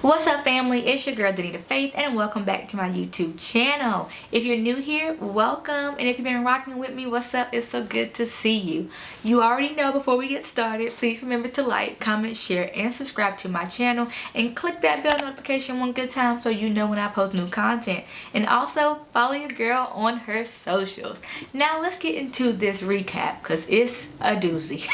What's up, family? It's your girl Danita Faith, and welcome back to my YouTube channel. If you're new here, welcome, and if you've been rocking with me, what's up? It's so good to see you. You already know, before we get started, please remember to like, comment, share, and subscribe to my channel, and click that bell notification one good time so you know when I post new content. And also follow your girl on her socials. Now let's get into this recap because it's a doozy.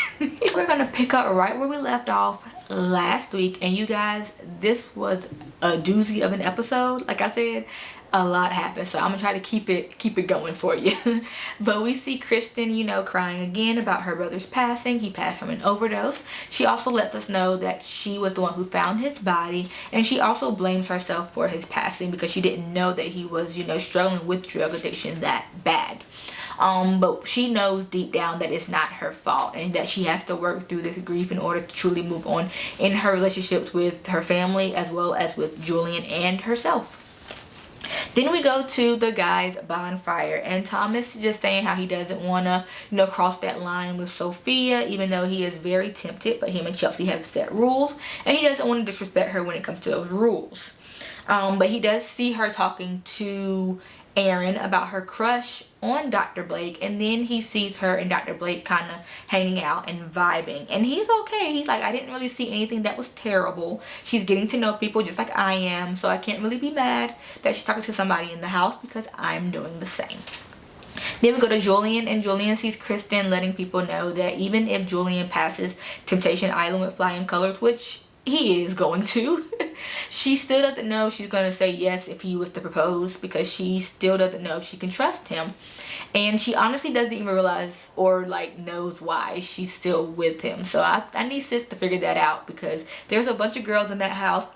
We're gonna pick up right where we left off last week, and you guys, this was a doozy of an episode. Like I said, a lot happened, so I'm gonna try to keep it going for you. But we see Kirsten, crying again about her brother's passing. He passed from an overdose. She also lets us know that she was the one who found his body, and she also blames herself for his passing because she didn't know that he was struggling with drug addiction that bad. But she knows deep down that it's not her fault and that she has to work through this grief in order to truly move on in her relationships with her family as well as with Julian and herself. Then we go to the guys' bonfire, and Thomas is just saying how he doesn't want to cross that line with Sophia, even though he is very tempted, but him and Chelsea have set rules and he doesn't want to disrespect her when it comes to those rules. But he does see her talking to Aaron about her crush on Dr. Blake, and then he sees her and Dr. Blake kind of hanging out and vibing, and he's okay. He's like, I didn't really see anything that was terrible. She's getting to know people just like I am, so I can't really be mad that she's talking to somebody in the house because I'm doing the same. Then we go to Julian, and Julian sees Kirsten letting people know that even if Julian passes Temptation Island with flying colors, which he is going to, she still doesn't know if she's going to say yes if he was to propose, because she still doesn't know if she can trust him, and she honestly doesn't even realize or knows why she's still with him. So I need sis to figure that out, because there's a bunch of girls in that house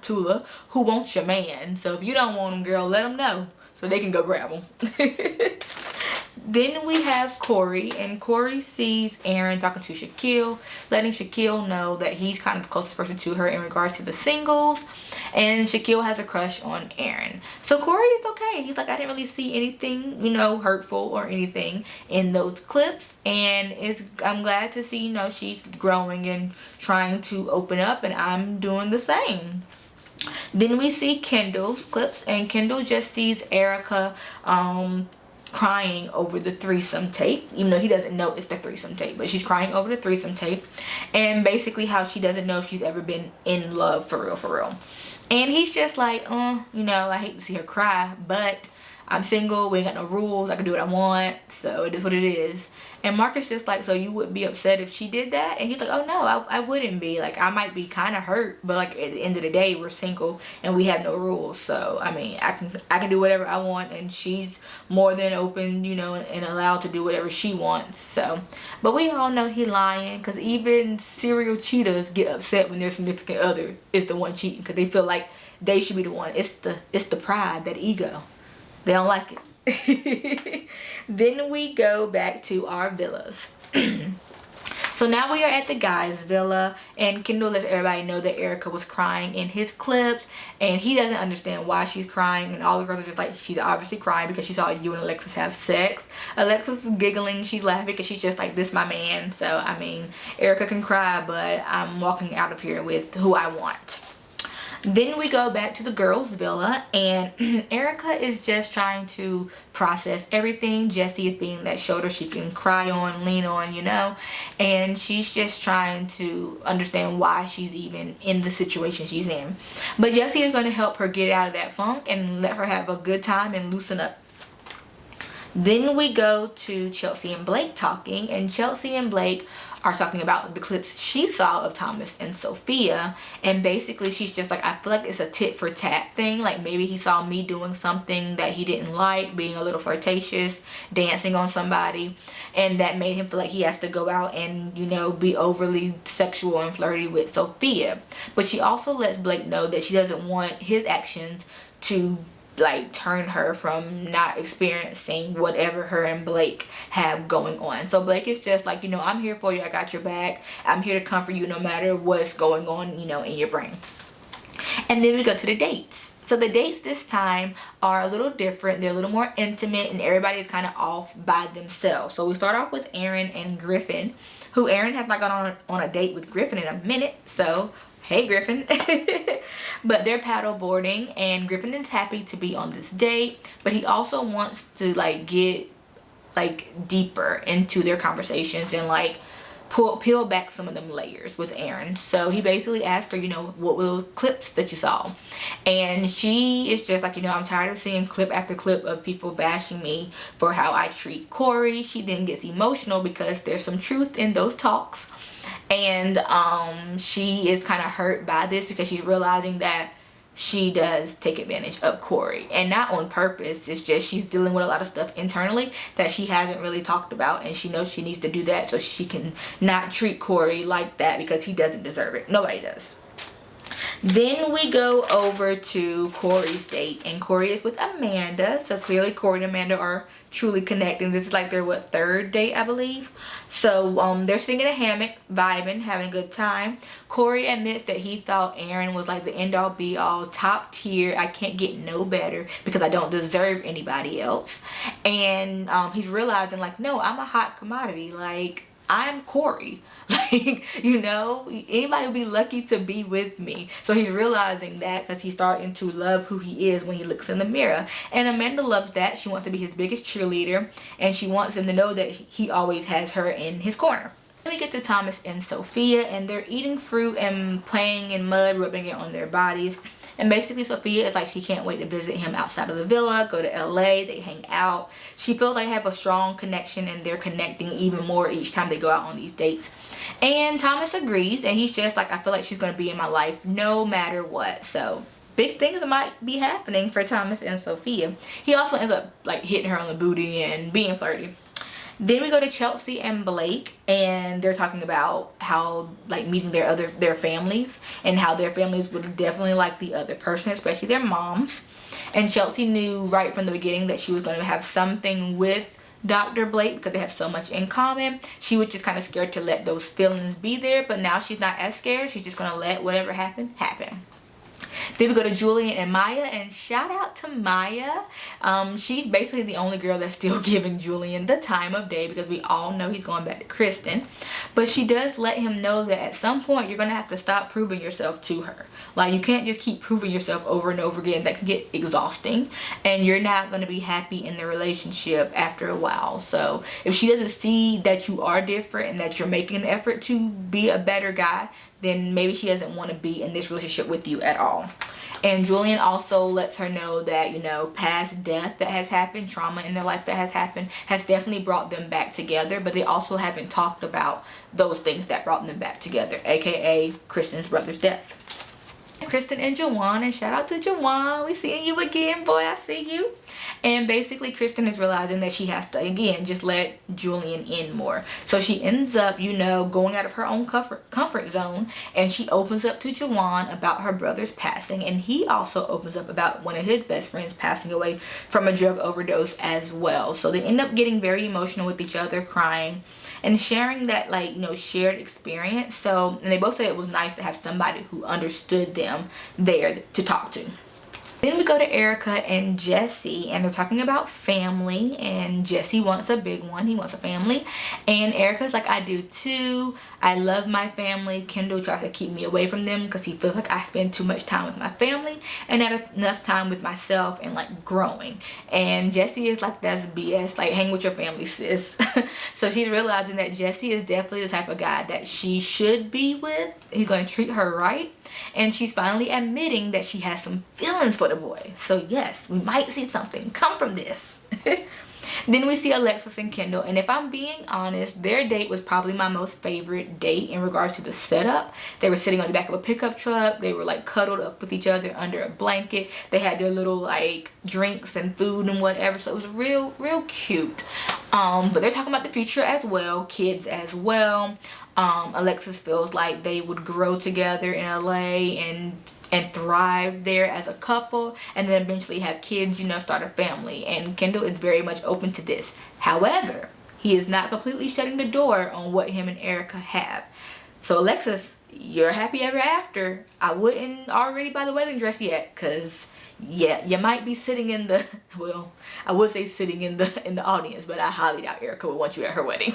Tula, who want your man. So if you don't want him, girl, let them know so they can go grab him. Then we have Corey, and Corey sees Aaron talking to Shaquille, letting Shaquille know that he's kind of the closest person to her in regards to the singles, and Shaquille has a crush on Aaron. So Corey is okay. He's like, I didn't really see anything, hurtful or anything in those clips, and I'm glad to see, she's growing and trying to open up, and I'm doing the same. Then we see Kendal's clips, and Kendal just sees Erica crying over the threesome tape, even though he doesn't know it's the threesome tape, but she's crying over the threesome tape, and basically how she doesn't know if she's ever been in love for real. And he's just like, I hate to see her cry, but I'm single, we ain't got no rules, I can do what I want, so it is what it is. And Marcus just like, so you would be upset if she did that? And he's like, oh no, I wouldn't be. Like, I might be kind of hurt, but at the end of the day, we're single and we have no rules. So I mean, I can do whatever I want, and she's more than open, and allowed to do whatever she wants. So, but we all know he lying, because even serial cheaters get upset when their significant other is the one cheating, because they feel like they should be the one. It's the pride, that ego. They don't like it. Then we go back to our villas. So now we are at the guys' villa, and Kendal lets everybody know that Erica was crying in his clips, and he doesn't understand why she's crying, and all the girls are just like, she's obviously crying because she saw you and Alexis have sex. Alexis is giggling, she's laughing because she's just like, this my man. So I mean, Erica can cry, but I'm walking out of here with who I want. Then we go back to the girls' villa, and Erica is just trying to process everything. Jessie is being that shoulder she can cry on, lean on, and she's just trying to understand why she's even in the situation she's in. But Jessie is going to help her get out of that funk and let her have a good time and loosen up. Then we go to Chelsea and Blake talking, and Chelsea and Blake are talking about the clips she saw of Thomas and Sophia, and basically she's just like, I feel like it's a tit for tat thing. Like, maybe he saw me doing something that he didn't like, being a little flirtatious, dancing on somebody, and that made him feel like he has to go out and be overly sexual and flirty with Sophia. But she also lets Blake know that she doesn't want his actions to turn her from not experiencing whatever her and Blake have going on. So Blake is just like, I'm here for you, I got your back, I'm here to comfort you no matter what's going on, in your brain. And then we go to the dates. So the dates this time are a little different. They're a little more intimate, and everybody is kind of off by themselves. So we start off with Aaron and Griffin, who Aaron has not gone on a date with Griffin in a minute. So Hey Griffin. But they're paddle boarding, and Griffin is happy to be on this date, but he also wants to like get like deeper into their conversations and like peel back some of them layers with Erin. So he basically asked her, you know, what were those clips that you saw? And she is just like, you know, I'm tired of seeing clip after clip of people bashing me for how I treat Corey. She then gets emotional because there's some truth in those talks. And she is kind of hurt by this because she's realizing that she does take advantage of Corey, and not on purpose. It's just she's dealing with a lot of stuff internally that she hasn't really talked about, and she knows she needs to do that so she can not treat Corey like that because he doesn't deserve it. Nobody does. Then we go over to Corey's date, and Corey is with Amanda. So clearly Corey and Amanda are truly connecting. This is like their third date, I believe. So they're sitting in a hammock, vibing, having a good time. Corey admits that he thought Erin was like the end all be all, top tier. I can't get no better because I don't deserve anybody else. And he's realizing like, no, I'm a hot commodity. Like, I'm Corey. Like, you know, anybody would be lucky to be with me. So he's realizing that because he's starting to love who he is when he looks in the mirror. And Amanda loves that. She wants to be his biggest cheerleader, and she wants him to know that he always has her in his corner. Then we get to Thomas and Sophia, and they're eating fruit and playing in mud, rubbing it on their bodies. And basically Sophia is like she can't wait to visit him outside of the villa, go to LA, they hang out. She feels like they have a strong connection, and they're connecting even more each time they go out on these dates. And Thomas agrees, and he's just like, I feel like she's going to be in my life no matter what. So big things might be happening for Thomas and Sophia. He also ends up like hitting her on the booty and being flirty. Then we go to Chelsea and Blake, and they're talking about how like meeting their families, and how their families would definitely like the other person, especially their moms. And Chelsea knew right from the beginning that she was going to have something with Dr. Blake because they have so much in common. She was just kind of scared to let those feelings be there, but now she's not as scared. She's just going to let whatever happen. Then we go to Julian and Maya, and shout out to Maya. She's basically the only girl that's still giving Julian the time of day because we all know he's going back to Kirsten. But she does let him know that at some point you're going to have to stop proving yourself to her. Like, you can't just keep proving yourself over and over again. That can get exhausting, and you're not going to be happy in the relationship after a while. So if she doesn't see that you are different and that you're making an effort to be a better guy, then maybe she doesn't want to be in this relationship with you at all. And Julian also lets her know that, you know, past death that has happened, trauma in their life that has happened, has definitely brought them back together, but they also haven't talked about those things that brought them back together, aka Kristen's brother's death. Kristen and Jawan, and shout out to Jawan. We seeing you again, boy. I see you. And basically Kristen is realizing that she has to, again, just let Julian in more. So she ends up, you know, going out of her own comfort zone, and she opens up to Jawan about her brother's passing, and he also opens up about one of his best friends passing away from a drug overdose as well. So they end up getting very emotional with each other, crying and sharing that, like, you know, shared experience. So, and they both said it was nice to have somebody who understood them there to talk to. Then we go to Erica and Jessie, and they're talking about family, and Jessie wants a big one. He wants a family, and Erica's like, I do too. I love my family. Kendal tries to keep me away from them because he feels like I spend too much time with my family and not enough time with myself and like growing. And Jessie is like, that's BS. Like, hang with your family, sis. So she's realizing that Jessie is definitely the type of guy that she should be with. He's going to treat her right. And she's finally admitting that she has some feelings for the boy. So yes, we might see something come from this. Then we see Alexis and Kendal, and if I'm being honest, their date was probably my most favorite date in regards to the setup. They were sitting on the back of a pickup truck. They were like cuddled up with each other under a blanket. They had their little like drinks and food and whatever, so it was real cute. But they're talking about the future as well, kids as well. Alexis feels like they would grow together in LA and thrive there as a couple, and then eventually have kids, you know, start a family. And Kendal is very much open to this. However, he is not completely shutting the door on what him and Erica have. So Alexis, you're happy ever after. I wouldn't already buy the wedding dress yet, because yeah, you might be sitting in the, well, I would say sitting in the audience, but I highly doubt Erica would want you at her wedding.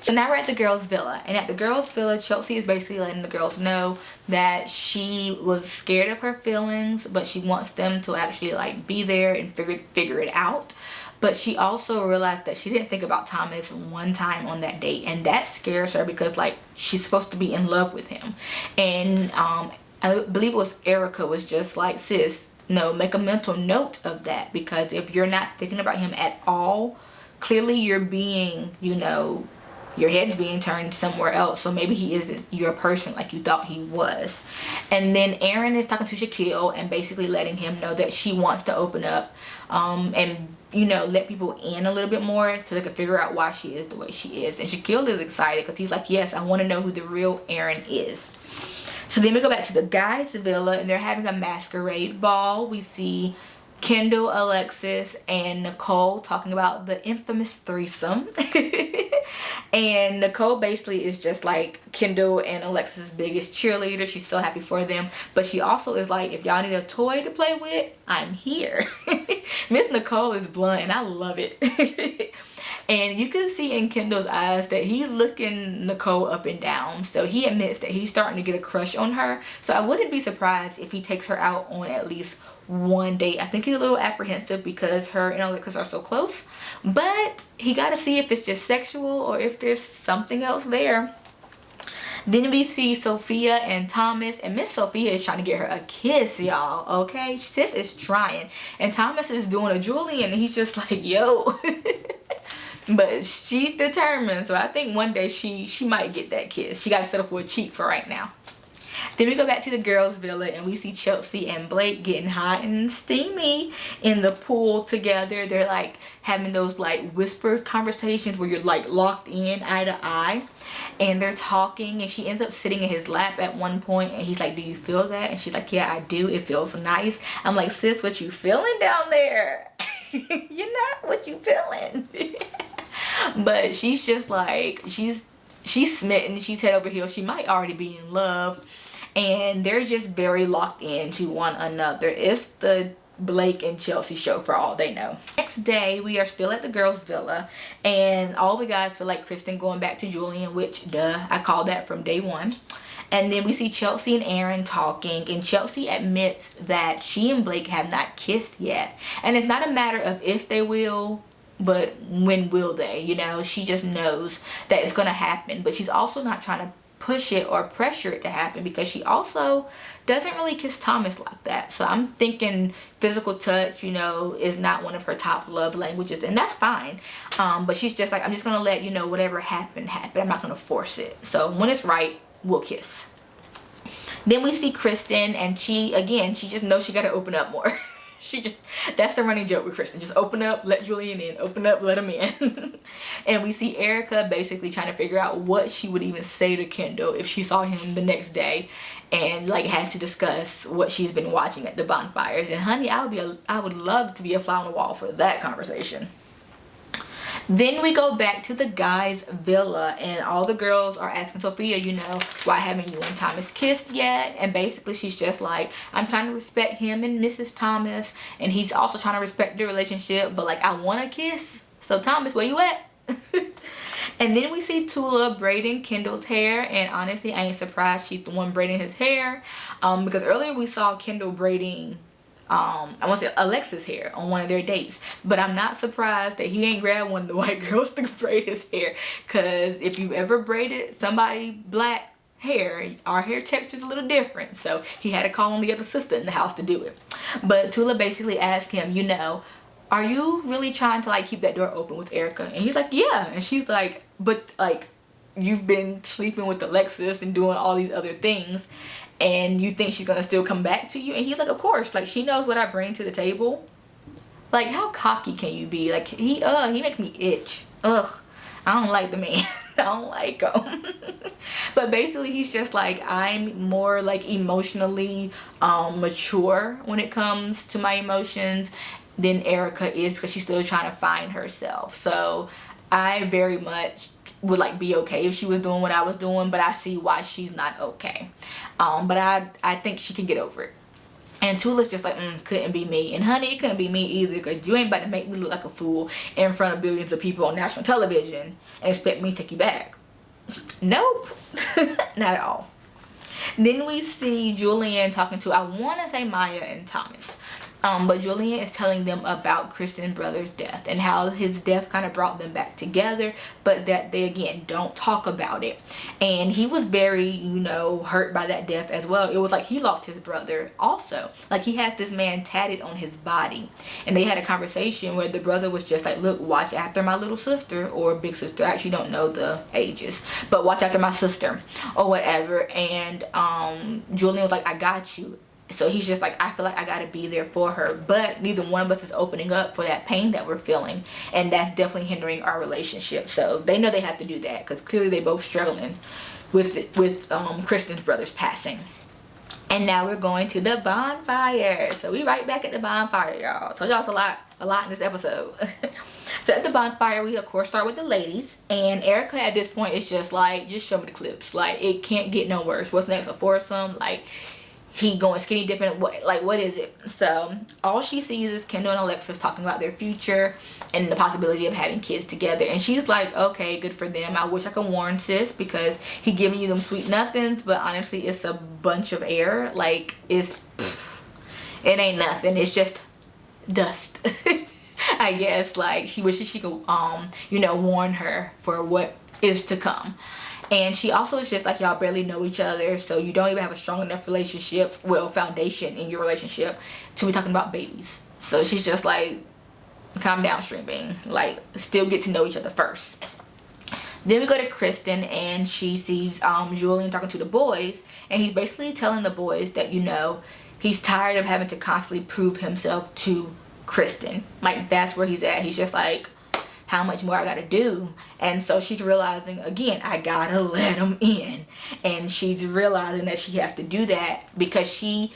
So now we're at the girls' villa, and at the girls' villa, Chelsea is basically letting the girls know that she was scared of her feelings, but she wants them to actually like be there and figure it out. But she also realized that she didn't think about Thomas one time on that date, and that scares her because like she's supposed to be in love with him. And I believe it was Erica was just like, sis, no, make a mental note of that, because if you're not thinking about him at all, clearly you're being, you know, your head's being turned somewhere else, so maybe he isn't your person like you thought he was. And then Aaron is talking to Shaquille and basically letting him know that she wants to open up and, you know, let people in a little bit more so they can figure out why she is the way she is. And Shaquille is excited because he's like, yes, I want to know who the real Aaron is. So then we go back to the guys' villa, and they're having a masquerade ball. We see Kendal, Alexis, and Nicole talking about the infamous threesome. And Nicole basically is just like Kendal and Alexis' biggest cheerleader. She's so happy for them, but she also is like, if y'all need a toy to play with, I'm here. Miss Nicole is blunt, and I love it. And you can see in Kendal's eyes that he's looking Nicole up and down. So he admits that he's starting to get a crush on her. So I wouldn't be surprised if he takes her out on at least one date. I think he's a little apprehensive because her and Alexis are so close. But he got to see if it's just sexual or if there's something else there. Then we see Sophia and Thomas, and Miss Sophia is trying to get her a kiss, y'all, okay? Sis is trying. And Thomas is doing a Julian, and he's just like, yo. But she's determined, so I think one day she might get that kiss. She got to settle for a cheek for right now. Then we go back to the girls' villa, and we see Chelsea and Blake getting hot and steamy in the pool together. They're like having those like whispered conversations where you're like locked in eye to eye, and they're talking, and she ends up sitting in his lap at one point, and he's like, do you feel that? And she's like, yeah, I do. It feels nice. I'm like, sis, what you feeling down there? You're not what you feeling. But she's just like, she's smitten, she's head over heels, she might already be in love, and they're just very locked into one another. It's the Blake and Chelsea show for all they know. Next day, we are still at the girls' villa, and all the guys feel like Kristen going back to Julian, which, duh, I called that from day one. And then we see Chelsea and Aaron talking, and Chelsea admits that she and Blake have not kissed yet. And it's not a matter of if they will, but when will they, you know? She just knows that it's gonna happen, but she's also not trying to push it or pressure it to happen because she also doesn't really kiss Thomas like that. So I'm thinking physical touch, you know, is not one of her top love languages, and that's fine. But she's just like, I'm just gonna let, you know, whatever happened happen. I'm not gonna force it. So when it's right, we'll kiss. Then we see Kristen, and she just knows she gotta open up more. That's the running joke with Kristen. Just open up, let Julian in. Open up, let him in. And we see Erica basically trying to figure out what she would even say to Kendal if she saw him the next day, and like had to discuss what she's been watching at the bonfires. And honey, I would love to be a fly on the wall for that conversation. Then we go back to the guys' villa, and all the girls are asking Sophia, you know, why haven't you and Thomas kissed yet? And basically she's just like, I'm trying to respect him and Mrs. Thomas, and he's also trying to respect the relationship, but like, I want to kiss. So Thomas, where you at? And then we see Tula braiding Kendal's hair, and honestly, I ain't surprised she's the one braiding his hair, because earlier we saw Kendal braiding I want to say Alexis' hair on one of their dates, but I'm not surprised that he ain't grabbed one of the white girls to braid his hair, because if you've ever braided somebody black hair, our hair texture is a little different, so he had to call on the other sister in the house to do it. But Tula basically asked him, you know, are you really trying to like keep that door open with Erica? And he's like, yeah. And she's like, but like, you've been sleeping with Alexis and doing all these other things, and you think she's gonna still come back to you? And he's like, of course, like, she knows what I bring to the table. Like, how cocky can you be? Like, he makes me itch. Ugh, I don't like the man. I don't like him. But basically he's just like, I'm more like emotionally mature when it comes to my emotions than Erica is, because she's still trying to find herself. So I very much would like be okay if she was doing what I was doing, but I see why she's not okay. But I think she can get over it. And Tula's just like, couldn't be me. And honey, it couldn't be me either, because you ain't about to make me look like a fool in front of billions of people on national television and expect me to take you back. Nope. Not at all. Then we see Julian talking to, I want to say Maya and Thomas. But Julian is telling them about Kristen's brother's death and how his death kind of brought them back together, but that they, again, don't talk about it. And he was very, you know, hurt by that death as well. It was like he lost his brother also. Like, he has this man tatted on his body. And they had a conversation where the brother was just like, look, watch after my little sister or big sister. I actually don't know the ages, but watch after my sister or whatever. And Julian was like, I got you. So he's just like, I feel like I gotta be there for her, but neither one of us is opening up for that pain that we're feeling, and that's definitely hindering our relationship. So they know they have to do that, because clearly they both struggling with Kristen's brother's passing. And now we're going to the bonfire. So we right back at the bonfire, y'all. Told y'all it's a lot in this episode. So at the bonfire, we of course start with the ladies, and Erica at this point is just like, just show me the clips. Like, it can't get no worse. What's next? A foursome? Like, he going skinny dipping, what is it? So all she sees is Kendal and Alexis talking about their future and the possibility of having kids together, and she's like, okay, good for them. I wish I could warn sis, because he giving you them sweet nothings, but honestly it's a bunch of air. Like, it ain't nothing, it's just dust. I guess, like, she wishes she could you know, warn her for what is to come. And she also is just like, y'all barely know each other, so you don't even have a strong enough relationship, well, foundation in your relationship to be talking about babies. So she's just like, calm down, streaming. Like, still get to know each other first. Then we go to Kirsten, and she sees Julian talking to the boys, and he's basically telling the boys that, you know, he's tired of having to constantly prove himself to Kirsten. Like, that's where he's at. He's just like, how much more I gotta do? And so she's realizing, again, I gotta let him in. And she's realizing that she has to do that because she,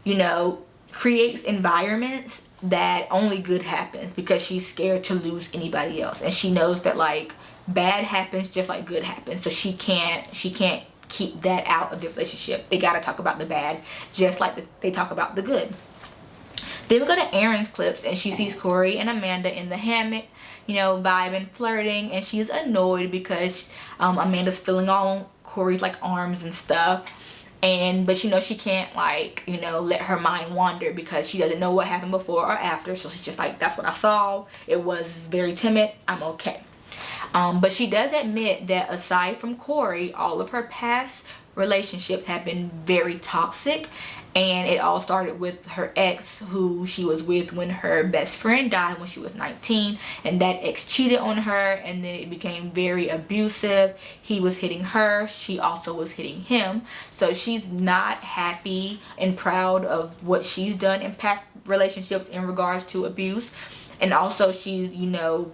you know, creates environments that only good happens, because she's scared to lose anybody else. And she knows that, like, bad happens just like good happens. So she can't keep that out of the relationship. They gotta talk about the bad just like they talk about the good. Then we go to Erin's clips, and she sees Corey and Amanda in the hammock, you know, vibing, flirting, and she's annoyed because Amanda's feeling all Corey's like arms and stuff, but you know, she can't, like, you know, let her mind wander because she doesn't know what happened before or after. So she's just like, that's what I saw, it was very timid, I'm okay. But she does admit that aside from Corey, all of her past relationships have been very toxic, and it all started with her ex, who she was with when her best friend died when she was 19, and that ex cheated on her, and then it became very abusive. He was hitting her, she also was hitting him. So she's not happy and proud of what she's done in past relationships in regards to abuse, and also she's, you know,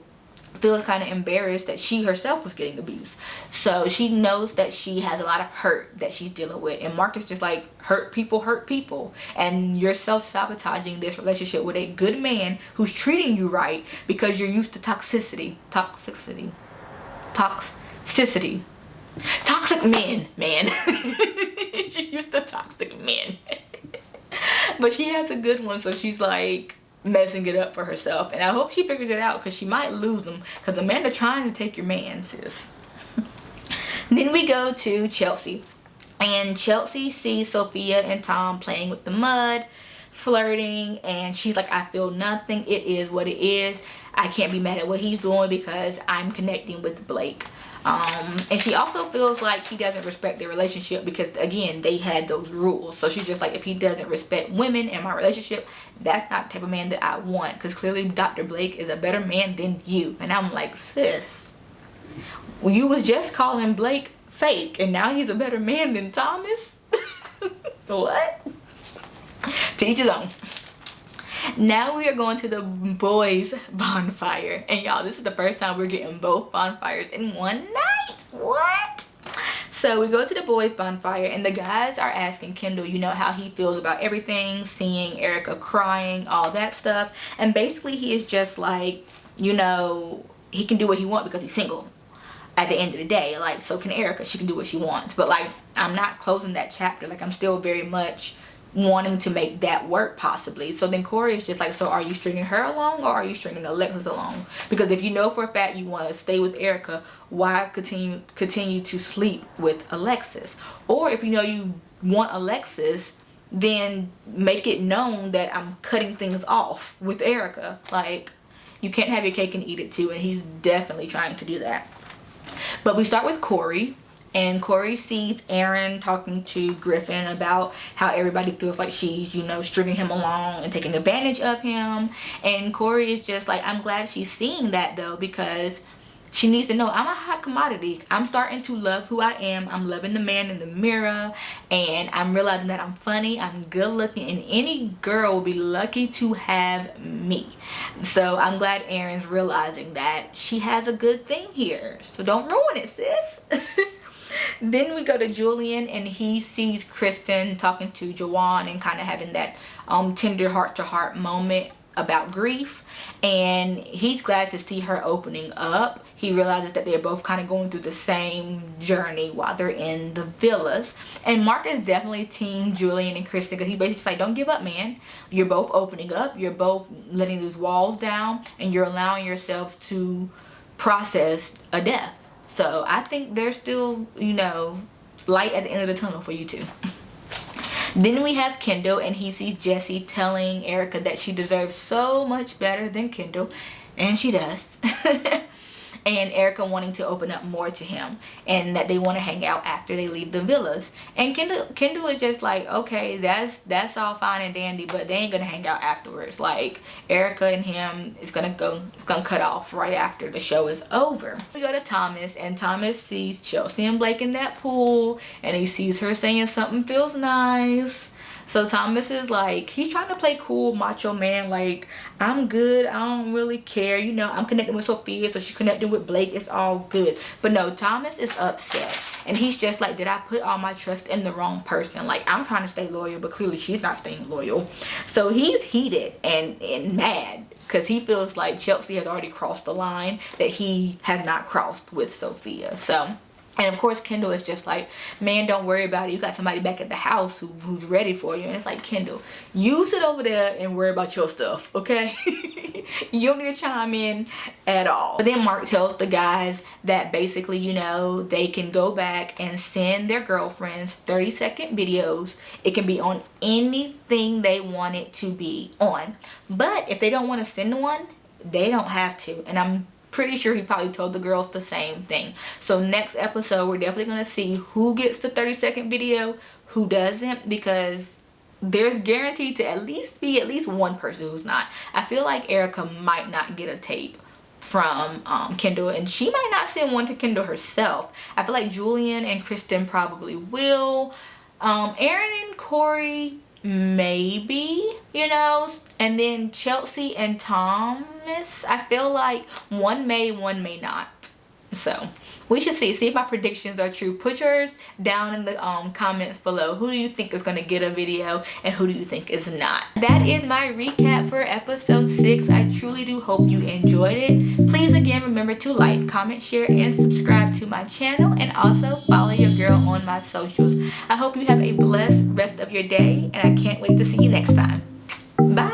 feels kind of embarrassed that she herself was getting abused. So she knows that she has a lot of hurt that she's dealing with, and Mark is just like, hurt people, and you're self-sabotaging this relationship with a good man who's treating you right because you're used to toxic men, man. She's used to toxic men. But she has a good one, so she's like messing it up for herself, and I hope she figures it out, because she might lose him, because Amanda trying to take your man, sis. Then we go to Chelsea, and Chelsea sees Sophia and Tom playing with the mud, flirting, and she's like, I feel nothing, it is what it is, I can't be mad at what he's doing because I'm connecting with Blake. And she also feels like he doesn't respect their relationship because, again, they had those rules. So she's just like, if he doesn't respect women in my relationship, that's not the type of man that I want, because clearly Dr. Blake is a better man than you. And I'm like, sis, you was just calling Blake fake, and now he's a better man than Thomas? What? To each his own. Now we are going to the boys' bonfire, and y'all, this is the first time we're getting both bonfires in one night. What? So we go to the boys' bonfire, and the guys are asking Kendal, you know, how he feels about everything, seeing Erica crying, all that stuff. And basically he is just like, you know, he can do what he wants because he's single at the end of the day. Like, so can Erica, she can do what she wants. But like, I'm not closing that chapter. Like, I'm still very much wanting to make that work possibly. So then Corey is just like, so are you stringing her along or are you stringing Alexis along? Because if you know for a fact you want to stay with Erica, why continue to sleep with Alexis? Or if you know you want Alexis, then make it known that I'm cutting things off with Erica. Like, you can't have your cake and eat it too, and he's definitely trying to do that. But we start with Corey. And Corey sees Aaron talking to Griffin about how everybody feels like she's, you know, stringing him along and taking advantage of him. And Corey is just like, I'm glad she's seeing that though, because she needs to know I'm a hot commodity. I'm starting to love who I am. I'm loving the man in the mirror. And I'm realizing that I'm funny, I'm good looking, and any girl will be lucky to have me. So I'm glad Aaron's realizing that she has a good thing here. So don't ruin it, sis. Then we go to Julian, and he sees Kristen talking to Jawan and kind of having that tender heart-to-heart moment about grief, and he's glad to see her opening up. He realizes that they're both kind of going through the same journey while they're in the villas. And Mark is definitely team Julian and Kristen, because he's basically just like, don't give up, man. You're both opening up, you're both letting these walls down, and you're allowing yourselves to process a death. So I think there's still, you know, light at the end of the tunnel for you two. Then we have Kendal, and he sees Jessie telling Erica that she deserves so much better than Kendal, and she does. And Erica wanting to open up more to him, and that they want to hang out after they leave the villas. And Kendal is just like, okay, that's all fine and dandy, but they ain't gonna hang out afterwards. Like, Erica and him it's gonna cut off right after the show is over. We go to Thomas, and Thomas sees Chelsea and Blake in that pool, and he sees her saying something feels nice. So Thomas is like, he's trying to play cool macho man, like, I'm good, I don't really care, you know, I'm connecting with Sophia, so she's connecting with Blake, it's all good. But no, Thomas is upset, and he's just like, did I put all my trust in the wrong person? Like, I'm trying to stay loyal, but clearly she's not staying loyal. So he's heated and mad, because he feels like Chelsea has already crossed the line that he has not crossed with Sophia. So, and of course Kendal is just like, man, don't worry about it, you got somebody back at the house who's ready for you. And it's like, Kendal, you sit over there and worry about your stuff, okay? You don't need to chime in at all. But then Mark tells the guys that basically, you know, they can go back and send their girlfriends 30-second videos. It can be on anything they want it to be on, but if they don't want to send one, they don't have to. And I'm pretty sure he probably told the girls the same thing. So next episode, we're definitely going to see who gets the 30-second video, who doesn't, because there's guaranteed to at least one person who's not. I feel like Erica might not get a tape from Kendal, and she might not send one to Kendal herself. I feel like Julian and Kristen probably will. Aaron and Corey, maybe, you know, and then Chelsea and Thomas, I feel like one may not. So we should see if my predictions are true. Put yours down in the comments below. Who do you think is going to get a video, and who do you think is not? That is my recap for episode 6. I truly do hope you enjoyed it. Please again remember to like, comment, share, and subscribe to my channel, and also follow your girl on my socials. I hope you have a blessed rest of your day, and I can't wait to see you next time. Bye.